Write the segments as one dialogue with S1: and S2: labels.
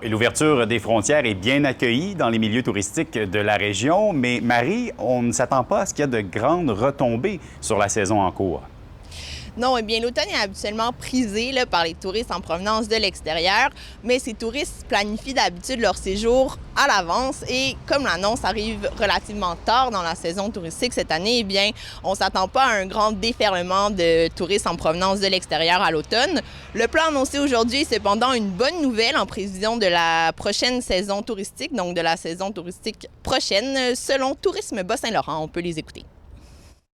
S1: Et l'ouverture des frontières est bien accueillie dans les milieux touristiques de la région, mais Marie, on ne s'attend pas à ce qu'il y ait de grandes retombées sur la saison en cours.
S2: Non, eh bien, l'automne est habituellement prisé là, par les touristes en provenance de l'extérieur, mais ces touristes planifient d'habitude leur séjour à l'avance et comme l'annonce arrive relativement tard dans la saison touristique cette année, eh bien, on ne s'attend pas à un grand déferlement de touristes en provenance de l'extérieur à l'automne. Le plan annoncé aujourd'hui est cependant une bonne nouvelle en prévision de la prochaine saison touristique, donc de la saison touristique prochaine, selon Tourisme Bas-Saint-Laurent. On peut les écouter.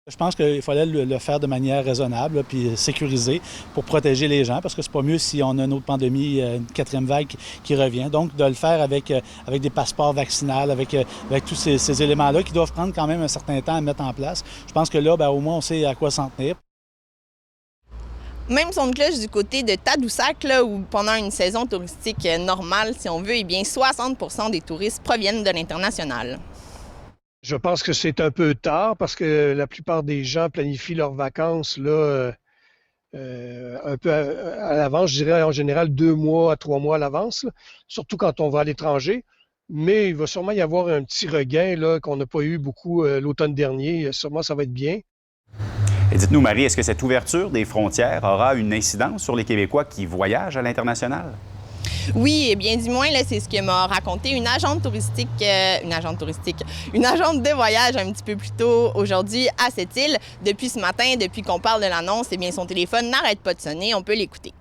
S3: Je pense qu'il fallait le faire de manière raisonnable là, puis sécurisée pour protéger les gens parce que c'est pas mieux si on a une autre pandémie, une quatrième vague qui revient. Donc, de le faire avec des passeports vaccinaux, avec tous ces éléments-là qui doivent prendre quand même un certain temps à mettre en place. Je pense que là, bien, au moins, on sait à quoi s'en tenir.
S2: Même son de cloche du côté de Tadoussac, là, où pendant une saison touristique normale, si on veut, eh bien 60% des touristes proviennent de l'international.
S4: Je pense que c'est un peu tard parce que la plupart des gens planifient leurs vacances là, un peu à l'avance, je dirais en général 2 mois à 3 mois à l'avance, là, surtout quand on va à l'étranger. Mais il va sûrement y avoir un petit regain là, qu'on n'a pas eu beaucoup l'automne dernier. Sûrement, ça va être bien.
S1: Et dites-nous, Marie, est-ce que cette ouverture des frontières aura une incidence sur les Québécois qui voyagent à l'international?
S2: Oui, et bien du moins, là, c'est ce que m'a raconté une agente de voyage un petit peu plus tôt aujourd'hui à cette île. Depuis ce matin, depuis qu'on parle de l'annonce, eh bien son téléphone n'arrête pas de sonner. On peut l'écouter.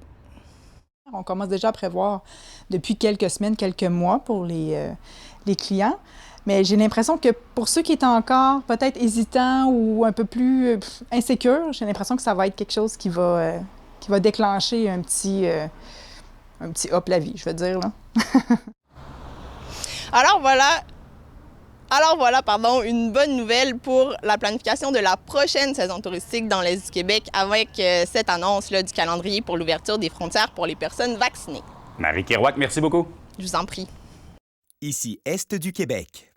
S5: On commence déjà à prévoir depuis quelques semaines, quelques mois pour les clients. Mais j'ai l'impression que pour ceux qui étaient encore peut-être hésitants ou un peu plus insécures, j'ai l'impression que ça va être quelque chose qui va déclencher un petit hop la vie, je veux dire, là.
S2: Alors voilà, une bonne nouvelle pour la planification de la prochaine saison touristique dans l'Est du Québec avec cette annonce là, du calendrier pour l'ouverture des frontières pour les personnes vaccinées.
S1: Marie Kerouac, merci beaucoup.
S2: Je vous en prie.
S6: Ici Est du Québec.